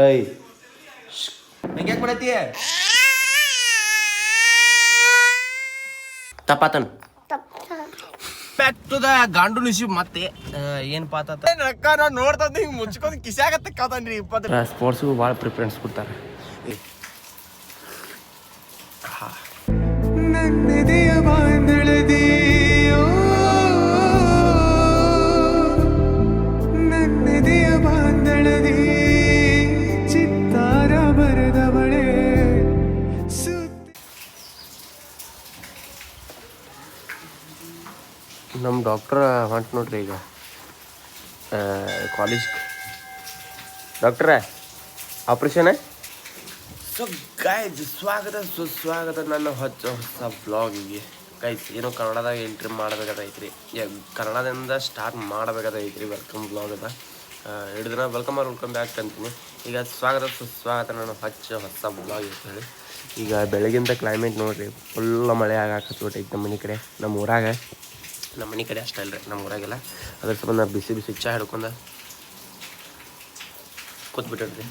ಏಯ್ ನಂಗೆ ಯಾಕೆ ಮಾಡತ್ತಿ ತಪ್ಪಾತನ್ ಬ್ಯಾಕ್ ಟು ದ ಗಾಂಡು ನಿಶಿ ಮತ್ತೆ ಏನು ಪಾತ ರೊಕ್ಕ ನಾವು ನೋಡ್ತಂದು ಹಿಂಗೆ ಮುಚ್ಕೊಂಡು ಕಿಸಾಗತ್ತೆ ಕಾತನ್ರಿ 20 ಸ್ಪೋರ್ಟ್ಸ್ಗೂ ಭಾಳ ಪ್ರಿಫರೆನ್ಸ್ ಕೊಡ್ತಾರೆ. ನನ್ನದೆಯ ಬಾಂಧಳದಿಯೋ ನನ್ನದೆಯ ಬಾಂಧಳದಿ ಚಿತ್ತಾರ ಬರೆದವಳೆ ನಮ್ಮ ಡಾಕ್ಟ್ರ ಹೊಂಟು ನೋಡ್ರಿ ಈಗ ಕಾಲೇಜ್ ಡಾಕ್ಟ್ರ ಆಪ್ರೇಷನ್. ಸೊ ಗೈಸ್ ಸ್ವಾಗತ ಸುಸ್ವಾಗತ ನನ್ನ ಹೊಸ ಬ್ಲಾಗಿಗೆ. ಗೈಸ್ ಏನೋ ಕನ್ನಡದಾಗ ಎಂಟ್ರಿ ಮಾಡಬೇಕಾದೈತ್ರಿ, ಕನ್ನಡದಿಂದ ಸ್ಟಾರ್ಟ್ ಮಾಡಬೇಕಾದೈತ್ರಿ. ವೆಲ್ಕಮ್ ಬ್ಲಾಗ್ ಅದ ಹಿಡಿದಿನ ವೆಲ್ಕಮ್ ಬ್ಯಾಕ್ ಅಂತೀನಿ. ಈಗ ಸ್ವಾಗತ ಸುಸ್ವಾಗತ ನನ್ನ ಹೊಸ ಬ್ಲಾಗ್ ಅಂತ ಹೇಳಿ. ಈಗ ಬೆಳಗಿಂದ ಕ್ಲೈಮೇಟ್ ನೋಡಿರಿ, ಫುಲ್ ಮಳೆ ಆಗಾಕತ್ಬಿಟ್ಟೈತೆ ನಮ್ಮ ಮನೆ ಕಡೆ. ನಮ್ಮ ಮನೆ ಕಡೆ ಅಷ್ಟೇ ಅಲ್ರಿ, ನಮ್ಮ ಊರಾಗೆಲ್ಲ. ಅದ್ರ ಸಂಬಂಧ ಬಿಸಿ ಚಹಾ ಹಿಡ್ಕೊಂಡು ಕೂತ್ಬಿಟ್ರಿ.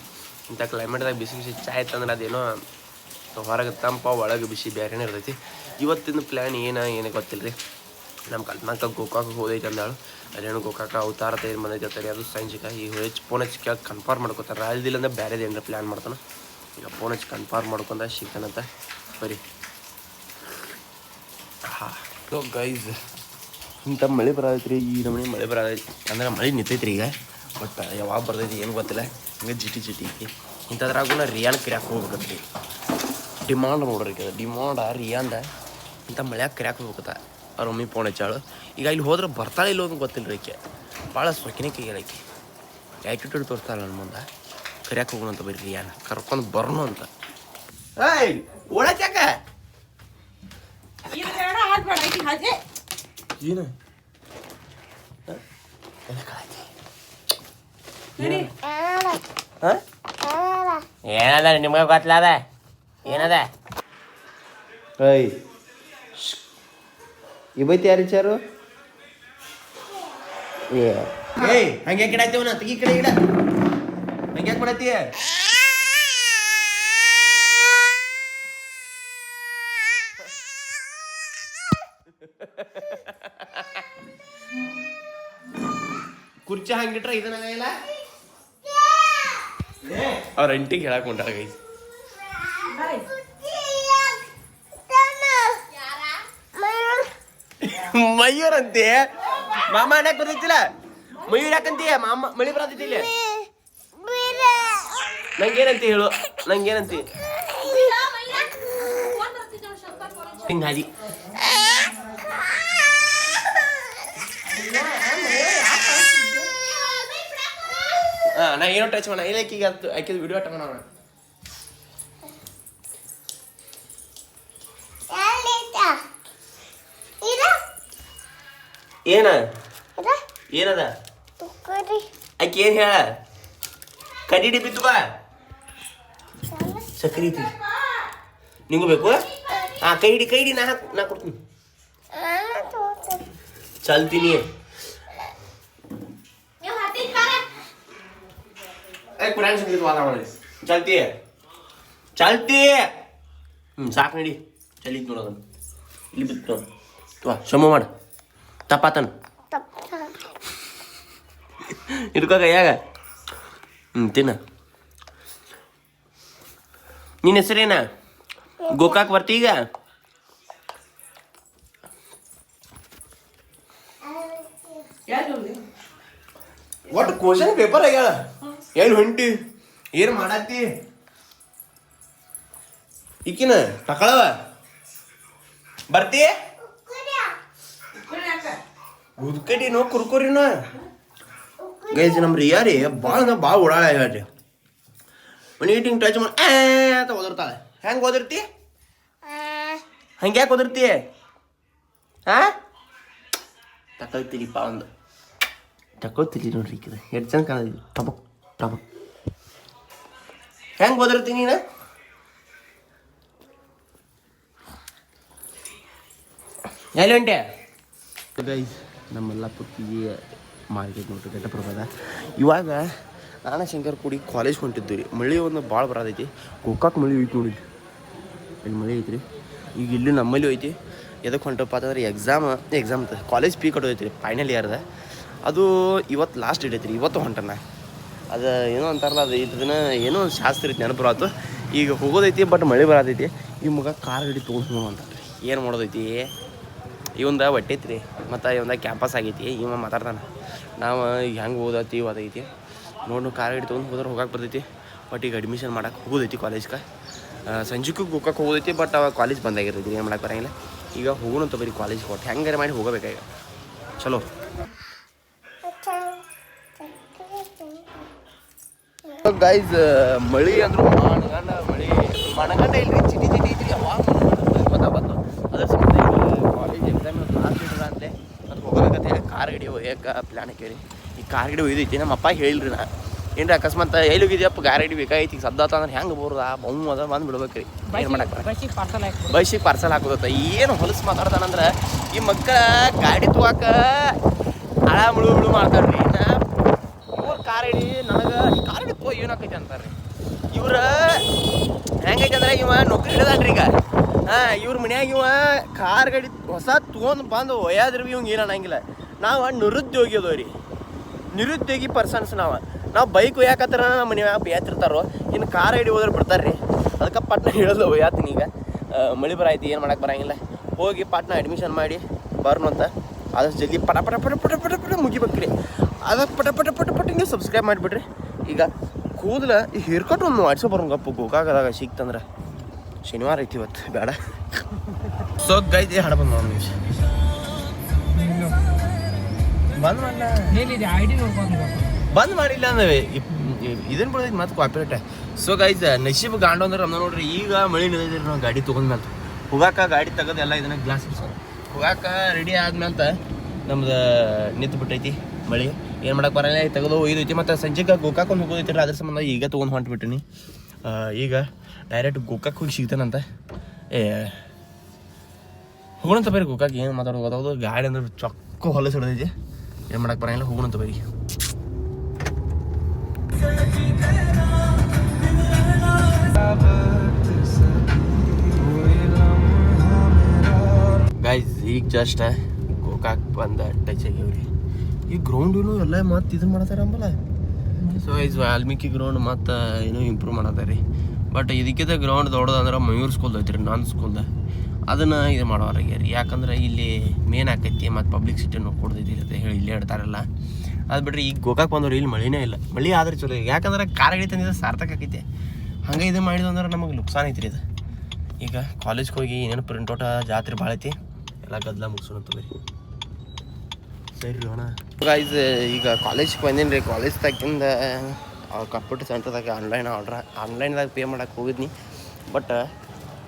ಇಂಥ ಕ್ಲೈಮೇಟ್ದಾಗ ಬಿಸಿ ಚಹಾ ಇತ್ತಂದ್ರೆ ಅದೇನೋ ಹೊರಗೆ ತಂಪ ಒಳಗೆ ಬಿಸಿ ಬೇರೆನೇ ಇರ್ತೈತಿ. ಇವತ್ತಿನ ಪ್ಲ್ಯಾನ್ ಏನು ಗೊತ್ತಿಲ್ಲ ರೀ. ನಮ್ಮ ಕಲ್ಪನಾಕ ಗೋಕಾಕ್ ಹೋದೈತೆ ಅಂದಾಳು. ಅದೇನು ಗೋಕಾಕ ಅವತಾರ ತಯಾರು ಬಂದೈತೆ ಅಂತಾರೆ. ಅದು ಸಂಜಿಕ ಈಗ ಫೋನ್ ಹಚ್ಚಿ ಕೇಳಿ ಕನ್ಫರ್ಮ್ ಮಾಡ್ಕೊತಾರೆ. ಅಲ್ದಿಲ್ಲ ಅಂದ್ರೆ ಬೇರೆದು ಏನಾರ ಪ್ಲ್ಯಾನ್ ಮಾಡ್ತಾನೆ. ಈಗ ಫೋನ್ ಹಚ್ಚಿ ಕನ್ಫರ್ಮ್ ಮಾಡ್ಕೊಂಡ ಸಿಗ್ತಾನಂತ ಬರೀ. ಸೊ ಗೈಸ್ ಇಂಥ ಮಳೆ ಬರತೈತ್ರಿ, ಈ ನಮೂನಿ ಮಳೆ ಬರತೈತಿ ಅಂದ್ರೆ ಮಳೆ ನಿಂತೈತ್ರಿ ಈಗ. ಬಟ್ ಯಾವಾಗ ಬರ್ತೈತಿ ಏನು ಗೊತ್ತಿಲ್ಲ. ಹಿಂಗೆ ಜಿಟಿ ಐತಿ. ಇಂಥದ್ರಾಗೂ ರಿಯಾನ್ ಕರಿಯಾಕೆ ಹೋಗ್ಬೇಕತ್ರಿ. ಡಿಮಾಂಡ್ ನೋಡ್ರಿ, ಡಿಮಾಂಡ ರಿಯಾಂದ ಇಂಥ ಮಳ್ಯಾಗ ಕರಿಯಾಕೆ ಹೋಗ್ಬೇಕತ್ತ. ಅವ್ರ ಮಮ್ಮಿ ಫೋನ್ ಹಚ್ಚಾಳು. ಈಗ ಇಲ್ಲಿ ಹೋದ್ರೆ ಬರ್ತಾಳೆ ಇಲ್ಲ ಅಂತ ಗೊತ್ತಿಲ್ಲ ರೀ. ಈಕೆ ಭಾಳ ಸೊಕಿನಿಕೆ ಹೇಳಕ್ಕೆ ಆ್ಯಟಿಟ್ಯೂಡ್ ತೋರಿಸ್ತಾಳೆ ನನ್ನ ಮುಂದೆ. ಕರಿಯಾಕೆ ಹೋಗೋಣ ಅಂತ ಬರ್ರಿ, ರಿಯಾನ್ ಕರ್ಕೊಂಡು ಬರೋಣ ಅಂತ. ಏಯ್ ಓಡಾಕ ಏನು ಏನದ ನಿಮಗೆ ಗೊತ್ತಲದ ಏನದ? ಏಯ್ ಇವತ್ತು ಯಾರು ವಿಚಾರು? ಏಯ್ ಹಂಗೆ ಗಿಡಾಯ್ತೇವನ ತೆಗಿ ಕಡೆ ಗಿಡ ಹಂಗೆ ಯಾಕೆ ಮಾಡತ್ತೀಯ? ಕುರ್ಚಿ ಹಂಗಿಟ್ರ ಇದನ್ನಾಗಿಲ್ಲ. ಅವ್ರ ಅಂಟಿಗೆ ಹೇಳಕ್ ಹೊಂಟಾಳ ಗೈಸ್. ಮಯೂರ್ ಅಂತೆ ಮಾಮ ಅನ್ನಕ್ ಬರ್ತೈತಿಲ್ಲ. ಮಯೂರ್ ಯಾಕಂತೀಯ? ಮಾಮ ಮಳಿ ಬರತೈತಿಲ್ಲ. ನಂಗೇನಂತ ಹೇಳು, ನಂಗೇನಂತಿ ಹಿಂಗಾದಿ. ನಾ ಏನೋ ಟಚ್ ಮಾಡ ಇಲ್ಲ. ಈಗ ಆಕಿದ ವಿಡಿಯೋ ತಗೋಣ. ಏನದ ಆಕಿ ಏನ್ ಹೇಳ? ಕಡಿ ಬಿತ್ತು ಬಾ ಸಕ್ರಿ ಐತಿ ನಿಂಗೂ ಬೇಕು? ಕೈ ಹಿಡಿ ನಾ ಕೊಡ್ತೀನಿ. ಚಲ್ತೀನಿ ಚಾಲ್ತಿ ಸಾಕು ನಡಿ. ಚಲಿತ್ ನೋಡೋದನ್ನು ಇಲ್ಲಿ ಬಿತ್ತು ಶಮ ಮಾಡ. ತಪ್ಪಾತನ್ ಹಿಡ್ಕೋ ಕೈಯಾಗ. ತಿನ್ನ. ನಿನ್ನ ಹೆಸರೇನ? ಗೋಕಾಕ್ ಬರ್ತಿ ಈಗ? ಒಟ್ಟು ಕ್ವಶನ್ ಪೇಪರ್ ಆಗ್ಯಾಳ. ಎಲ್ಲಿ ಹೊಂಟಿ? ಏನು ಮಾಡತ್ತಿ? ಈಕಿನ ತಕಳವ ಬರ್ತಿ? ಉದ್ಕಡಿನೋ ಕುರ್ಕುರಿನೋ ಗೈಸ್. ನಮ್ಮ ರಿಯಾ ರೀ ಭಾಳ ಓಡಾಳ ಹೇಳ್ರಿ. ಮನಿ ಇಟ್ಟಿಂಗ್ ಟಚ್ ಮಾಡಿ ಅಂತ ಓದಿರ್ತಾಳೆ. ಹೆಂಗೆ ಓದಿರ್ತಿ? ಹಂಗೆ ಯಾಕೆ ಓದಿರ್ತಿ? ತಕೊಳ್ತೀರಿಪ್ಪ ಒಂದು ತಕೊಳ್ತೀರಿ ನೋಡ್ರಿ. ಈಕಿದ ಎಷ್ಟು ಚಂದ ಕಾಣದಿಲ್ಲ. ಟಬಕ್ ಹೆಂಗೆ ಓದಿರ್ತೀನಿ ನೀನು? ಎಲ್ಲಿ ಹೊಂಟೆ? ಗೈಸ್ ನಮ್ಮ ಮಲ್ಲಾಪುರ್ತಿಗೆ ಮಾರ್ಕೆಟ್ ನೋಡ್ರಿ ಘಟಪ್ರಭಾದ. ಇವಾಗ ನಾನು ಶಂಕರ್ ಕೂಡಿ ಕಾಲೇಜ್ ಹೊಂಟಿದ್ದು ರೀ. ಮಳೆ ಒಂದು ಭಾಳ ಬರೋದೈತಿ. ಗೋಕಾಕ್ ಮಳೆ ಹೋಯ್ತು ನೋಡಿ, ಇಲ್ಲಿ ಮಳೆ ಐತ್ರಿ. ಈಗ ಇಲ್ಲಿ ನಮ್ಮಲ್ಲಿ ಹೋಯ್ತಿ. ಎದಕ್ಕೆ ಹೊಂಟಪ್ಪ ಅಂತಂದ್ರೆ ಎಕ್ಸಾಮ್ ಕಾಲೇಜ್ ಫೀ ಕಟ್ಟೋದೈತಿ ರೀ ಫೈನಲ್ ಇಯರ್ದ. ಅದು ಇವತ್ತು ಲಾಸ್ಟ್ ಡೇಟ್ ಐತಿ ರೀ. ಇವತ್ತು ಹೊಂಟನ ಅದು ಏನೋ ಅಂತಾರಲ್ಲ, ಅದು ಇದನ್ನ ಏನೋ ಒಂದು ಶಾಸ್ತ್ರ ಐತಿ, ನೆನಪು ಆಯ್ತು. ಈಗ ಹೋಗೋದೈತಿ, ಬಟ್ ಮಳೆ ಬರತೈತಿ. ಈ ಮಗ ಕಾರ್ ಗಾಡಿ ತೊಗೊಂಡು ಅಂತಾರೆ. ಏನು ಮಾಡೋದೈತಿ, ಇವಂದ ಹೊಟ್ಟೈತಿ ರೀ, ಮತ್ತು ಇವಂದ ಕ್ಯಾಂಪಸ್ ಆಗೈತಿ. ಇವ ಮಾತಾಡ್ತಾನೆ, ನಾವು ಈಗ ಹೆಂಗೆ ಓದೈತಿ ಓದೈತಿ ನೋಡಿ, ಕಾರ್ ಗಾಡಿ ತೊಗೊಂಡು ಹೋದ್ರೆ ಹೋಗಕ್ಕೆ ಬರ್ತೈತಿ. ಬಟ್ ಈಗ ಅಡ್ಮಿಷನ್ ಮಾಡಕ್ಕೆ ಹೋಗೋದೈತಿ ಕಾಲೇಜ್ಗೆ. ಸಂಜೆಗೂ ಗೋಕಾಕ್ ಹೋಗೋದೈತಿ, ಬಟ್ ಅವಾಗ ಕಾಲೇಜ್ ಬಂದಾಗಿರ್ತೈತಿ, ಏನು ಮಾಡಕ್ಕೆ ಬರೋಂಗಿಲ್ಲ. ಈಗ ಹೋಗೋಣಂತ ಬರೀ ಕಾಲೇಜ್ಗೆ ಹೊಟ್ಟು ಹೆಂಗಾರೆ ಮಾಡಿ ಹೋಗಬೇಕಾಗ. ಚಲೋ ಗೈಸ್, ಮಳೆ ಅಂದ್ರು ಮಣಗಂಡ ಇಲ್ರಿ, ಚಿಟಿ ಐತ್ರಿ. ಅವಾಗ ಬಂದು ಅದ್ರ ಸಂಬಂಧ ಕಾಲೇಜ್ ಎಕ್ಸಾಮ್ ಲಾಸ್ಟ್ ಇಟ್ಟದ ಅಂತಲೇ ಅದು ಹೋಗೋಕಂತ ಹೇಳಿ ಕಾರ್ ಗಾಡಿ ಒಯ್ಯಕ್ಕೆ ಪ್ಲ್ಯಾನ್ ಹಾಕೇರಿ. ಈ ಕಾರ್ ಗಾಡಿ ಒಯ್ದೈತಿ. ನಮ್ಮ ಅಪ್ಪ ಹೇಳಿರಿ, ನಾ ಏನ್ರಿ ಅಕಸ್ಮಾತ್ ಎಲ್ಲಿ ಹೋಗಿದ್ಯಪ್ಪ ಕಾರ್ ಗಾಡಿ ಬೇಕಾಗೈತಿ, ಈಗ ಸದ್ದಾತ ಅಂದ್ರೆ ಹೆಂಗೆ ಬೋರ್ದ ಬೊಮ್ಮ ಅದ ಬಂದು ಬಿಡ್ಬೇಕು ರೀ. ಏನು ಮಾಡಕ್ಕೆ ಬೈಸಿಗೆ ಪಾರ್ಸಲ್ ಹಾಕೋದತ್ತ. ಏನು ಹೊಲಸು ಮಾತಾಡ್ತಾನಂದ್ರೆ ಈ ಮಕ್ಕಳ ಗಾಡಿ ತೊಗೊಕ ಹಳ ಮುಳು ಮಾಡ್ತಾರೆ ರೀ. ಇವ್ರು ಕಾರ್ ಗಾಡಿ ನನಗೆ ಕಾರ್ ಗಾಡಿ ತಗೋ ಏನಾಕೈತಿ ಅಂತಾರೆ ರೀ. ಇವ್ರ ಹೆಂಗೈತೆ ಅಂದ್ರೆ ಇವ ನೌಕರಿ ಹಿಡ್ದಾನ್ರಿ ಈಗ. ಇವ್ರ ಮನ್ಯಾಗ ಇವ ಕಾರ್ ಗಾಡಿ ಹೊಸ ತೊಗೊಂಡು ಬಂದು ಒಯ್ಯಾದ್ರಿ ಇವಂಗೆ ಏನು ಅನ್ನಂಗಿಲ್ಲ. ನಾವು ನಿರುದ್ಯೋಗಿ ಅದಾವ ರೀ, ನಿರುದ್ಯೋಗಿ ಪರ್ಸನ್ಸ್. ನಾವು ಬೈಕ್ ಒಯ್ಯಾಕತ್ತಾರ ನಮ್ಮ ಮನ್ಯಾಗ ಬೇತಿರ್ತಾರೋ, ಇನ್ನು ಕಾರ್ ಗಾಡಿ ಹೋದ್ರೆ ಬಿಡ್ತಾರೆ ರೀ. ಅದಕ್ಕೆ ಪಟ್ನ ಹೇಳೋದು ಒಯ್ಯಾತೀನಿ. ಈಗ ಮಳೆ ಬರಾಯ್ತು, ಏನು ಮಾಡಕ್ಕೆ ಬರೋಂಗಿಲ್ಲ. ಹೋಗಿ ಪಟ್ನ ಅಡ್ಮಿಷನ್ ಮಾಡಿ ಬರ್ನು ಅಂತ ಆದಷ್ಟು ಜಲ್ದಿ ಪಟ ಪಟ ಪಟ ಪಟ ಪಟ ಪಟ ಮುಗಿಬೇಕು ರೀ. ಅದಕ್ಕೆ ಪಟ ಪಟ ಪಟ ಪಟ ಹಿಂಗೆ ಸಬ್ಸ್ಕ್ರೈಬ್ ಮಾಡಿಬಿಡ್ರಿ. ಈಗ ಕೂದಲ ಈ ಹೇರ್ ಕಟ್ ಒಂದು ಮಾಡಿಸೋ ಬರೋಂಗಪ್ಪ. ಗೋಕಾಕದಾಗ ಸಿಕ್ತಂದ್ರೆ ಶನಿವಾರ ಐತಿ, ಇವತ್ತು ಬೇಡ. ಸೊ ಗೈಸ್, ಹಾಡ ಬಂದು ನೋಡಿ ಬಂದ್ ಮಾಡಿಲ್ಲ ಅಂದ್ರೆ ಇದನ್ನ ಬಿಡೋದೈತಿ ಮತ್ತೆ ಕಾಪಿರೇಟ್. ಸೊ ಗೈಸ್, ನಶೀಬ್ ಗಾಂಡು ಅಂದ್ರೆ ನಮ್ದು ನೋಡ್ರಿ. ಈಗ ಮಳೆ ನಿಂತೈತಿ, ನಾವು ಗಾಡಿ ತೊಗೊಂಡ್ಮೇಲೆ ಹೋಗಾಕ ಗಾಡಿ ತೆಗೆದು ಎಲ್ಲ ಇದನ್ನ ಗ್ಲಾಸ್ ಹೋಗಾಕ ರೆಡಿ ಆದ್ಮೇಲೆ ನಮ್ದು ನಿಂತು ಬಿಟ್ಟೈತಿ ಮಳೆ. ಏನು ಮಾಡಕ್ಕೆ ಬರಲ್ಲ, ತೆಗೆದು ಒಯ್ದೈತಿ. ಮತ್ತು ಸಂಜೆಗೆ ಗೋಕಾಕೊಂಡು ಹೋಗೋದೈತಿ ರೀ. ಅದ್ರ ಸಂಬಂಧ ಈಗ ತೊಗೊಂಡು ಹೊಂಟ್ಬಿಟ್ಟಿನಿ. ಈಗ ಡೈರೆಕ್ಟ್ ಗೋಕಾಕ್ ಹೋಗಿ ಸಿಗ್ತಾನಂತ. ಹೋಗೋಣಂತ ಬರೀ ಗೋಕಾಕ್. ಏನು ಮಾತಾಡೋದು, ಗಾಡಿ ಅಂದ್ರೆ ಚೊಕ್ಕ ಹೊಲಸು ಹಿಡ್ದೈತಿ. ಏನು ಮಾಡಕ್ಕೆ ಬರೋಂಗಿಲ್ಲ, ಹೋಗೋಣಂತ ಬರೀ. ಗೈಸ್, ಈಗ ಜಸ್ಟ್ ಗೋಕಾಕ್ ಬಂದ ಟಚ್ ಆಗ್ಯಾವ್ರಿ. ಈ ಗ್ರೌಂಡ್ ಎಲ್ಲ ಮತ್ತೆ ಇದನ್ನ ಮಾಡತ್ತಾರಂಬಲ್ಲ. ಸೊ ಗೈಸ್, ವಾಲ್ಮೀಕಿ ಗ್ರೌಂಡ್ ಮತ್ತು ಏನೋ ಇಂಪ್ರೂವ್ ಮಾಡತ್ತಾರೆ ರೀ. ಬಟ್ ಇದಕ್ಕಿಂತ ಗ್ರೌಂಡ್ ದೊಡ್ಡದಂದ್ರೆ ಮಯೂರ್ ಸ್ಕೂಲ್ದು ಐತ್ರಿ, ನನ್ನ ಸ್ಕೂಲ್ದ. ಅದನ್ನು ಇದು ಮಾಡೋರಾಗ್ಯಾರಿ. ಯಾಕಂದ್ರೆ ಇಲ್ಲಿ ಮೇನ್ ಆಕೈತಿ, ಮತ್ತು ಪಬ್ಲಿಕ್ ಸಿಟಿ ಕೊಡ್ತೈತಿ ಅಂತ ಹೇಳಿ ಇಲ್ಲೇ ಇಡ್ತಾರಲ್ಲ. ಅದು ಬಿಡ್ರಿ ಈಗ ಗೋಕಾಕ್ ಬಂದವ್ರು ಇಲ್ಲಿ ಮಳೆನೇ ಇಲ್ಲ. ಮಳೆ ಆದ್ರೆ ಚಲೋ, ಯಾಕಂದ್ರೆ ಕಾರ್ ಗಾಡಿ ತಂದಿದ್ದು ಸಾರ್ಥಕ ಆಕೈತಿ. ಹಂಗೆ ಇದು ಮಾಡಿದ್ವು ಅಂದ್ರೆ ನಮಗೆ ನುಕ್ಸಾನ ಐತ್ರಿ ಇದು. ಈಗ ಕಾಲೇಜ್ಗೆ ಹೋಗಿ ಏನೇನು ಪ್ರಿಂಟೌಟ ಜಾತ್ರೆ ಭಾಳ ಐತಿ, ಎಲ್ಲ ಗದ್ದಲ ಮುಗಿಸೋಣ ಬರೀ. ಸರಿ ಅಣ್ಣ. ಗೈಸ್, ಈಗ ಕಾಲೇಜ್ಗೆ ಬಂದೀನಿ ರೀ. ಕಾಲೇಜ್ ತಕ್ಕಿಂದ ಕಂಪ್ಯೂಟರ್ ಸೆಂಟರ್ದಾಗ ಆನ್ಲೈನ್ದಾಗ ಪೇ ಮಾಡಕ್ಕೆ ಹೋಗಿದ್ನಿ. ಬಟ್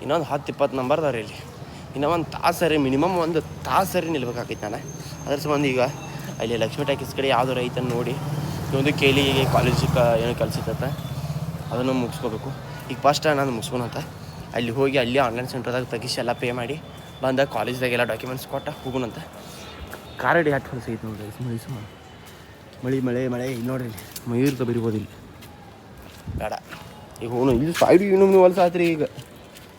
ಇನ್ನೊಂದು 10-20 ನಂಬರ್ದವ ರೀ ಇಲ್ಲಿ. ಇನ್ನೂ ಒಂದು ತಾಸು ಸರಿ, ಮಿನಿಮಮ್ ಒಂದು ತಾಸು ಸರಿ ನಿಲ್ಬೇಕಾಕೈತಿ ನಾನು. ಅದ್ರ ಸಂಬಂಧ ಈಗ ಅಲ್ಲಿ ಲಕ್ಷ್ಮೀ ಟಾಕೀಸ್ ಕಡೆ ಯಾವ್ದಾರು ಐತನ್ನು ನೋಡಿ ಒಂದು ಕೇಳಿಗೆ ಕಾಲೇಜಿಗೆ ಏನೋ ಕೆಲಸ ಇರ್ತೈತೆ, ಅದನ್ನು ಮುಗಿಸ್ಕೋಬೇಕು. ಈಗ ಫಸ್ಟ್ ನಾನು ಮುಗಿಸ್ಕೊಳಂತ ಅಲ್ಲಿ ಹೋಗಿ ಅಲ್ಲಿ ಆನ್ಲೈನ್ ಸೆಂಟರ್ದಾಗ ತೆಗಿಸಿ ಎಲ್ಲ ಪೇ ಮಾಡಿ ಬಂದಾಗ ಕಾಲೇಜ್ದಾಗೆಲ್ಲ ಡಾಕ್ಯುಮೆಂಟ್ಸ್ ಕೊಟ್ಟ ಹೋಗೋಣಂತ. ಕಾರ್ ಗಾಡಿ ಹತ್ತು ಹೊಲಸ ಐತೆ ನೋಡ್ರಿ. ಮಳೆ ಸುಮ್ಮ ಮಳೆ ಇಲ್ಲಿ ನೋಡ್ರಿ, ಮಯೂರ್ದ ಬರಿಬೋದಿಲ್ಲ, ಬೇಡ. ಈಗ ಹೋಗೋಣ. ಇಲ್ಲಿ ಸೈಡ್ ಇನ್ನೊಮ್ಮೆ ಹೊಲಸ ಆತ್ರಿ. ಈಗ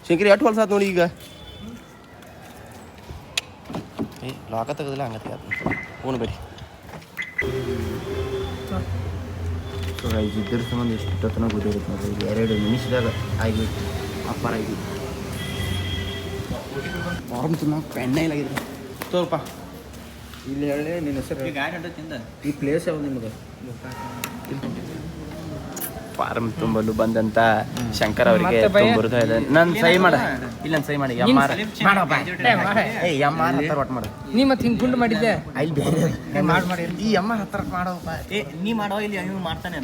ಶಂಕರಿ ಎಷ್ಟು ಹೊಲಸ ಆತು ನೋಡಿ. ಈಗ ಲಾಕ ತೆಗೆದಿಲ್ಲ, ಹಂಗತಿ ಆತು. ಹೋಗೋಣ ಬರಿ. ಸೊ ಗೈಸ್, ಇದ್ರ ಸಂಬಂಧ ಎಷ್ಟೊತ್ತನ ಗೊತ್ತಿರುತ್ತೆ ನೋಡ್ರಿ. 2 ನಿಮಿಷದಾಗ ಆಗಿತ್ತು, ಅಪ್ಪಾರ ಆಗಿತ್ತು. ಫಾರ್ಮ್ ತುಂಬ ಪೆಣ್ಣ ಇಲ್ಲಾಗಿದ್ರಿ. ಸ್ವಲ್ಪ ಇಲ್ಲಿ ಹೇಳಿ ನಿನ್ನ ಹೆಸರು, ಈ ಪ್ಲೇಸ್ ಯಾವ್ದು ನಿಮಗೆ? ಫಾರ್ಮ್ ತುಂಬಲು ಬಂದಂತ ಶಂಕರ್ ಅವರಿಗೆ ತುಂಬುರ್ತಾ ಇದೆ. ನಾನು ಸೈ ಮಾಡ ಇಲ್ಲ, ಸೈ ಮಾಡಿ ಒಟ್ಟು ಮಾಡು. ನೀ ಮತ್ತೆ ಹಿಂಗೆ ಗುಂಡು ಮಾಡಿದ್ದೆ ಅಲ್ಲಿ ಬೇರೆ ಮಾಡಿ ಈ ಅಮ್ಮ ಹತ್ರ ಮಾಡೋ ನೀ ಮಾಡೋ ಇಲ್ಲಿ ನೀವು ಮಾಡ್ತಾನೆ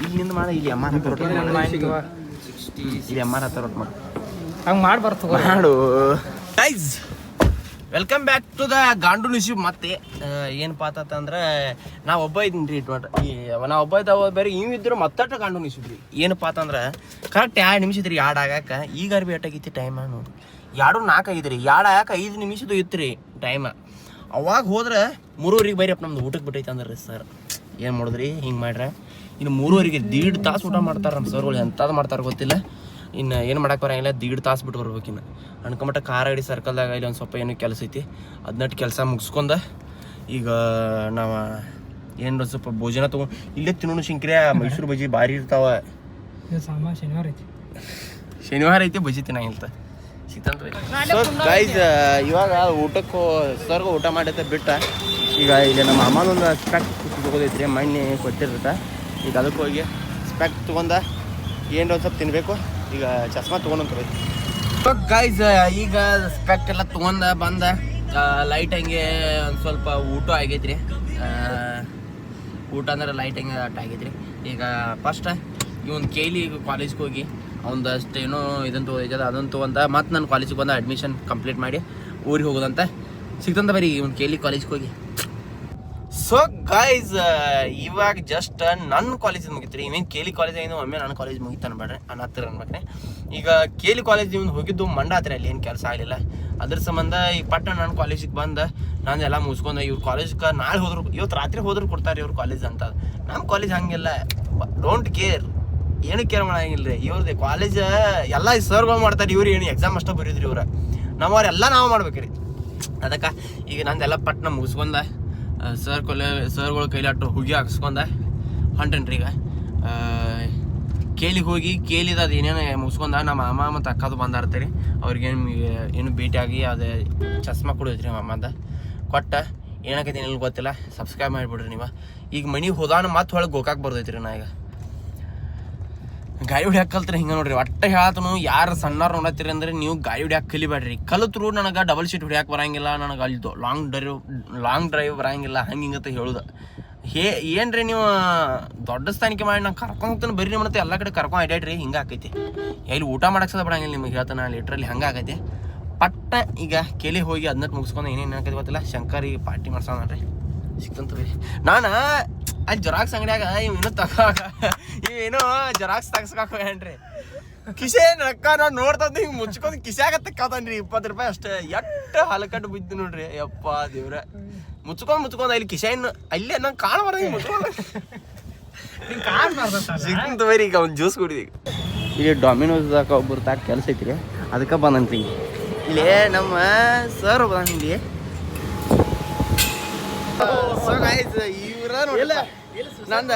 ಇಲ್ಲಿಂದ ಮಾಡ. ಇಲ್ಲಿ ಅಮ್ಮ ಹತ್ರ ಇಲ್ಲಿ ಅಮ್ಮ ಹತ್ರ ಒಟ್ಟು ಮಾಡು, ಹಂಗೆ ಮಾಡಿ ಬರ್ತು ಮಾಡು. Guys, welcome back to the ಗಾಂಡು ನಿಶಿಬ್. ಮತ್ತೆ ಏನಪ್ಪ ಅಂತಂದ್ರೆ ನಾವು ಒಬ್ಬ ಇದ್ದೀನಿ ರೀ. ನಾವು ಒಬ್ಬ ಇದ್ದಾವ ಬೇರೆ ಇವು ಇದ್ರು ಮತ್ತಟ ಗಾಂಡು ನಿಶಿಬ್ ರೀ. ಏನಪ್ಪ ಅಂತಂದ್ರೆ ಕರೆಕ್ಟ್ 2 ನಿಮಿಷ ಇದ್ರಿ, 2 ಆಗಾಕ. ಈಗ ಅರ್ಬಿ ಎಟ್ಟಾಗೈತಿ ಟೈಮ ನೋಡಿ, 2:04 ಆಗಿದ್ರಿ. 2 ಆಗಾಕ 5 ನಿಮಿಷದ್ದು ಇತ್ತು ರೀ ಟೈಮ. ಅವಾಗ ಹೋದ್ರೆ 3:00ಗೆ ಬೈರಪ್ಪ ನಮ್ದು ಊಟಕ್ಕೆ ಬಿಟ್ಟೈತೆ ಅಂದ್ರೆ ಸರ್ ಏನು ಮಾಡಿದ್ರಿ ಹಿಂಗೆ ಮಾಡ್ರೆ. ಇನ್ನು 3:30ಗೆ 1.5 ತಾಸು ಊಟ ಮಾಡ್ತಾರೆ ನಮ್ಮ ಸರ್ಗಳು. ಎಂಥದ್ದು ಮಾಡ್ತಾರೆ ಗೊತ್ತಿಲ್ಲ. ಇನ್ನು ಏನು ಮಾಡಕ್ಕೆ ಬರೋಂಗಿಲ್ಲ, 1.5 ತಾಸು ಬಿಟ್ಟು ಬರ್ಬೇಕು. ಇನ್ನು ಅನ್ಕೊಂಬಿಟ್ಟ ಕಾರಗಡಿ ಸರ್ಕಲ್ದಾಗ ಇಲ್ಲಿ ಒಂದು ಸ್ವಲ್ಪ ಏನೋ ಕೆಲಸ ಐತಿ, ಅದನ್ನಟ್ಟು ಕೆಲಸ ಮುಗಿಸ್ಕೊಂಡ ಈಗ ನಾವು ಏನು ಸ್ವಲ್ಪ ಭೋಜನ ತೊಗೊಂಡು ಇಲ್ಲೇ ತಿನ್ನೋಣ. ಶಿಂಕ್ರೆ ಮೈಸೂರು ಬಜ್ಜಿ ಭಾರಿ ಇರ್ತಾವ. ಶನಿವಾರ ಐತಿ ಬಜ್ಜಿ ತಿನ್ನಂಗಿಲ್ಲ ಸಿಗ್ತಂತ್ರಿ. ಸೊ ಗೈಸ್ ಇವಾಗ ಊಟಕ್ಕೆ ಸರ್ಗ ಊಟ ಮಾಡೈತೆ ಬಿಟ್ಟ ಈಗ ಇಲ್ಲಿ ನಮ್ಮ ಅಮ್ಮನೊಂದು ಸ್ಪೆಕ್ಟ್ ತೊಗೋದೈತ್ರಿ, ಮಣ್ಣೆ ಕೊಟ್ಟಿರ್ತೈತೆ. ಈಗ ಅದಕ್ಕೆ ಹೋಗಿ ಸ್ಪೆಕ್ಟ್ ತೊಗೊಂಡ ಏನು ಒಂದು ಸ್ವಲ್ಪ ತಿನ್ನಬೇಕು. ಈಗ ಚಸ್ಮಾ ತೊಗೊಂಡು ಸೊ ಗೈಸ್ ಈಗ ಸ್ಪೆಕ್ಟ್ ಎಲ್ಲ ತೊಗೊಂಡ ಬಂದ ಲೈಟ್ ಹಂಗೆ ಒಂದು ಸ್ವಲ್ಪ ಊಟ ಆಗೈತ್ರಿ. ಊಟ ಅಂದ್ರೆ ಲೈಟ್ ಹಂಗೆ ಆಟ ಆಗೈತ್ರಿ. ಈಗ ಫಸ್ಟ್ ಇವನ್ ಕೇಳಿ ಕಾಲೇಜ್ಗೆ ಹೋಗಿ ಒಂದಷ್ಟು ಏನೋ ಇದನ್ನು ತೊಗೋದೈತದ ಅದನ್ನು ತೊಗೊಂಡ ಮತ್ತು ನಾನು ಕಾಲೇಜಿಗೆ ಬಂದು ಅಡ್ಮಿಷನ್ ಕಂಪ್ಲೀಟ್ ಮಾಡಿ ಊರಿಗೆ ಹೋಗೋದಂತ ಸಿಗ್ತಂತ ಬರೀ ಒಂದು ಕೇಳಿ ಕಾಲೇಜ್ಗೆ ಹೋಗಿ. ಸೊ ಗೈಸ್ ಇವಾಗ ಜಸ್ಟ್ ನನ್ನ ಕಾಲೇಜಿಗೆ ಮುಗಿತ್ರಿ. ಇವೇನು ಕೇಳಿ ಕಾಲೇಜಿಂದ ಒಮ್ಮೆ ನನ್ನ ಕಾಲೇಜ್ ಮುಗಿತು ಅನ್ಬೇಡ್ರಿ, ನನ್ನ ಹತ್ತಿರ ಅನ್ಬೇಕ್ರಿ. ಈಗ ಕೇಳಿ ಕಾಲೇಜ್ ಇವ್ನು ಹೋಗಿದ್ದು ಮಂಡ ಹತ್ತಿರ, ಅಲ್ಲಿ ಏನು ಕೆಲಸ ಆಗಲಿಲ್ಲ. ಅದ್ರ ಸಂಬಂಧ ಈಗ ಪಟ್ಟ ನನ್ನ ಕಾಲೇಜಿಗೆ ಬಂದು ನಾನು ಎಲ್ಲ ಮುಗಿಸ್ಕೊಂಡೆ. ಇವ್ರ ಕಾಲೇಜ್ಗೆ ನಾಳೆ ಹೋದ್ರು, ಇವತ್ತು ರಾತ್ರಿ ಹೋದ್ರು ಕೊಡ್ತಾರೆ ಇವ್ರ ಕಾಲೇಜ್ ಅಂತ. ನಮ್ಮ ಕಾಲೇಜ್ ಹಂಗಿಲ್ಲ, ಡೋಂಟ್ ಕೇರ್, ಏನು ಕೇರ್ ಮಾಡಂಗಿಲ್ಲ ರೀ. ಇವ್ರದ್ದು ಕಾಲೇಜ್ ಎಲ್ಲ ಸರ್ಗಳು ಮಾಡ್ತಾರೆ, ಇವ್ರು ಏನು ಎಕ್ಸಾಮ್ ಅಷ್ಟೇ ಬರೀದ್ರಿ ಇವ್ರು. ನಮ್ಮವ್ರೆಲ್ಲ ನಾವು ಮಾಡ್ಬೇಕ್ರಿ. ಅದಕ್ಕೆ ಈಗ ನಂದೆಲ್ಲ ಪಟ್ನ ಮುಗಿಸ್ಕೊಂಡ ಸರ್ಗಳ ಕೈಲಾಟು ಹುಗಿ ಹಾಕ್ಸ್ಕೊಂಡ ಹೊಂಟೇನ್ರಿ. ಈಗ ಕೇಳಿಗೆ ಹೋಗಿ ಕೇಳಿದ ಅದು ಏನೇನು ಮುಗಿಸ್ಕೊಂಡ ನಮ್ಮ ಅಮ್ಮ ಮತ್ತು ಅಕ್ಕದು ಬಂದಾರ್ತೀರಿ. ಅವ್ರಿಗೇನು ಏನು ಭೇಟಿಯಾಗಿ ಅದು ಚಸ್ಮಾ ಕೊಡೋದ್ರಿ ಅಮ್ಮದ ಕೊಟ್ಟ. ಏನಾಕೈತಿ ಏನಿಲ್ಲ ಗೊತ್ತಿಲ್ಲ, ಸಬ್ಸ್ಕ್ರೈಬ್ ಮಾಡಿಬಿಡ್ರಿ ನೀವು. ಈಗ ಮನೆಗೆ ಹೋದಾನ ಮತ್ತೆ ಹೊಳಗೆ ಗೋಕಾಕ್ ಬರ್ತೈತ್ರಿ. ನಾ ಈಗ ಗಾಡಿ ಹೊಡ್ಯಾಕೆ ಕಲ್ತ್ರಿ ಹಿಂಗೆ ನೋಡ್ರಿ. ಒಟ್ಟು ಹೇಳತ್ತನು ಯಾರು ಸಣ್ಣವ್ರು ನೋಡತ್ತೀರಿ ಅಂದ್ರೆ ನೀವು ಗಾಡಿ ಹೊಡ್ಯಾಕೆ ಕಲಿಬೇಡ್ರಿ. ಕಲಿತ್ರು ನನಗೆ ಡಬಲ್ ಶೀಟ್ ಹೊಡ್ಯಾಕೆ ಬರಂಗಿಲ್ಲ, ನನಗೆ ಅಲ್ಲಿ ಲಾಂಗ್ ಡ್ರೈವ್ ಬರಂಗಿಲ್ಲ, ಹಂಗೆ ಹಿಂಗತ್ತ ಹೇಳುದು. ಏನ್ರಿ ನೀವು ದೊಡ್ಡ ಸ್ಥಾನಿಕೆ ಮಾಡಿ ನಂಗೆ ಕರ್ಕೊಂಡು ಹೋಗ್ತಾನೆ ಬರ್ರಿ ಮತ್ತೆ ಎಲ್ಲ ಕಡೆ ಕರ್ಕೊಂಡು ಅಡ್ಯಾಡ್ರಿ. ಹಿಂಗೆ ಆಕೈತಿ. ಎಲ್ಲಿ ಊಟ ಮಾಡಕ್ಕೆ ಸದ ಬಿಡಂಗಿಲ್ಲ ನಿಮಗೆ ಹೇಳ್ತಾನೆ ಲಿಟ್ರಲ್ಲಿ. ಹಂಗೆ ಆಗೈತಿ. ಪಟ್ಟ ಈಗ ಕೇಳಿ ಹೋಗಿ ಅದನ್ನ ಮುಗಿಸ್ಕೊಂಡು ಏನೇನು ಆಕೈತಿ ಗೊತ್ತಿಲ್ಲ. ಶಂಕರಿಗೆ ಪಾರ್ಟಿ ಮಾಡ್ಸೋಣ್ರಿ ಸಿಕ್ತಂತ್ರಿ. ನಾನು ಅಲ್ಲಿ ಜೆರಾಕ್ಸ್ ಅಂಗಡಿಯಾಗ ಇವೇನು ಇವೇನೋ ಜೆರಾಕ್ಸ್ ತಗ್ಸ್ಕಾಕೇನ್ರಿ. ಕಿಸೆ ರೊಕ್ಕ ನಾನು ನೋಡ್ತಂದು ಹಿಂಗೆ ಮುಚ್ಕೊಂಡು ಕಿಸೆಯಾಗ ತಕ್ಕಾತನ್ರಿ. 20 ರೂಪಾಯಿ ಅಷ್ಟೇ. ಎಷ್ಟು ಹಲಕಟ್ಟು ಬಿದ್ದು ನೋಡ್ರಿ. ಯಪ್ಪ ದೇವ್ರ, ಮುಚ್ಕೊಂಡು ಅಲ್ಲಿ ಕಿಸೆ ಇನ್ನು ಅಲ್ಲೇ ನಂಗೆ ಕಾಣಬಾರ ಮುಚ್ಕೊಂಡು ಸಿಕ್ತಂತ ಬರೀ. ಈಗ ಒಂದು ಜ್ಯೂಸ್ ಕುಡಿದಿ. ಇಲ್ಲಿ ಡಾಮಿನೋಸ್ದಾಗ ಒಬ್ಬರು ತಾಕ ಕೆಲಸ ಐತ್ರಿ, ಅದಕ್ಕೆ ಬಂದನ್ರಿ. ಇಲ್ಲಿ ನಮ್ಮ ಸರ್ ಬಂದ ಇಲ್ಲಿ. ಇವ್ರ ನೋಡಿಲ್ಲ ನಂದ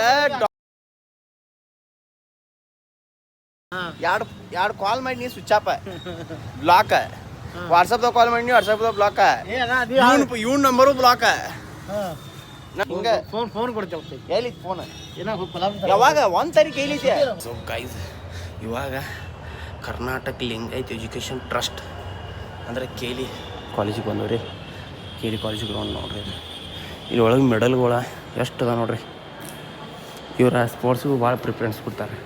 ಎರಡು ಕಾಲ್ ಮಾಡಿ ನೀ ಸ್ವಿಚ್ ಆಫ್ ಬ್ಲಾಕ್. ವಾಟ್ಸಪ್ದಾಗ ಕಾಲ್ ಮಾಡಿ ವಾಟ್ಸಪ್ದಾಗ ಬ್ಲಾಕ್. ಇವ್ನ ನಂಬರು ಬ್ಲಾಕ್. ಹಿಂಗೆ ಫೋನ್ ಕೊಡ್ತೇವೆ. ಎಲ್ಲಿ ಫೋನ್ ಯಾವಾಗ 1 ತಾರೀಕು ಎಲ್ಲಿದೆ. ಸೊ ಗೈಸ್ ಇವಾಗ ಕರ್ನಾಟಕ ಲಿಂಗಾಯತ್ ಎಜುಕೇಷನ್ ಟ್ರಸ್ಟ್ ಅಂದ್ರೆ ಕೇಳಿ ಕಾಲೇಜಿಗೆ ಬಂದವ್ರಿ. ಕೇಳಿ ಕಾಲೇಜಿಗೆ ಗ್ರೌಂಡ್ ನೋಡ್ರಿ. ಇಲ್ಲಿ ಒಳಗೆ ಮೆಡಲ್ಗಳ ಎಷ್ಟು ಅದ ನೋಡ್ರಿ. ಇವ್ರ ಸ್ಪೋರ್ಟ್ಸ್ಗೂ ಭಾಳ ಪ್ರಿಫರೆನ್ಸ್ ಕೊಡ್ತಾರೆ,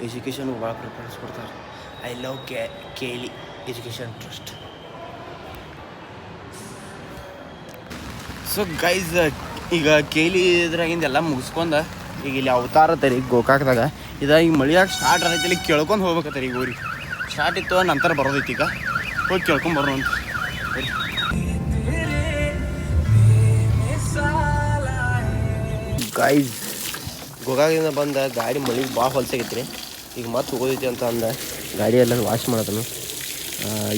ಎಜುಕೇಷನ್ಗೂ ಭಾಳ ಪ್ರಿಫರೆನ್ಸ್ ಕೊಡ್ತಾರೆ. I love Cayley education trust. So guys ಈಗ ಕೇಲಿ ಇದ್ರಾಗಿಂದ ಎಲ್ಲ ಮುಗಿಸ್ಕೊಂಡ ಈಗ ಇಲ್ಲಿ ಅವತಾರ ತರಿ ಗೋಕಾಕ್ದಾಗ ಇದು ಈಗ ಮಳಿಯಾಗ ಸ್ಟಾರ್ಟ್ ಆಗೈತಿ. ಇಲ್ಲಿ ಕೇಳ್ಕೊಂಡು ಹೋಗ್ಬೇಕತ್ತರಿ. ಈಗ ಊರಿಗೆ ಸ್ಟಾರ್ಟ್ ಇತ್ತು, ನಂತರ ಬರೋದೈತಿ. ಈಗ ಹೋಗಿ ಕೇಳ್ಕೊಂಡು ಬರೋಣ ಅಂತ. ಗೈಸ್ ಗೋಕಾಕದಿಂದ ಬಂದ ಗಾಡಿ ಮಳಿಗೆ ಭಾಳ ಹೊಲ್ಸಾಗೈತಿ ರೀ. ಈಗ ಮತ್ತೆ ಹೋಗೋದೈತಿ ಅಂತ ಅಂದ ಗಾಡಿ ಎಲ್ಲ ವಾಶ್ ಮಾಡತಾನು.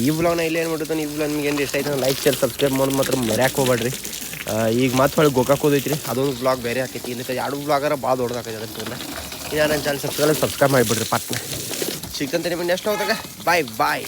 ಈ ವ್ಲಾಗ್ನ ಇಲ್ಲೇ ಏನು ಮಾಡಿರ್ತಾನೆ. ಈ ವ್ಲಾಗ್ ನಿಮ್ಗೆ ಏನು ಇಷ್ಟ ಆಯ್ತು ಲೈಕ್ ಶೇರ್ ಸಬ್ಸ್ಕ್ರೈಬ್ ಮಾಡೋದು ಮಾತ್ರ ಮರ್ಯಾಕೆ ಹೋಗ್ಬೇಡ್ರಿ. ಈಗ ಮತ್ತೆ ಹೊಳಗೆ ಗೋಕಾಕ್ ಹೋದೈತಿ ರೀ. ಅದೊಂದು ವ್ಲಾಗ್ ಬೇರೆ ಆಕೈತಿ. ಇಲ್ಲಿ 2 ವ್ಲಾಗರ ಭಾಳ ದೊಡ್ಡದಾಕೈತಿ. ಅದಕ್ಕೆ ಇನ್ನು ನನ್ನ ಚಾನಲ್ ಸಬ್ಸ್ಕ್ರೈಬ್ ಮಾಡಿಬಿಡ್ರಿ. ಪಟ್ನ ಸಿಗ್ತಂತ ನಿಮಗೆ ನೆಕ್ಸ್ಟ್ ಹೋದಾಗ. ಬಾಯ್.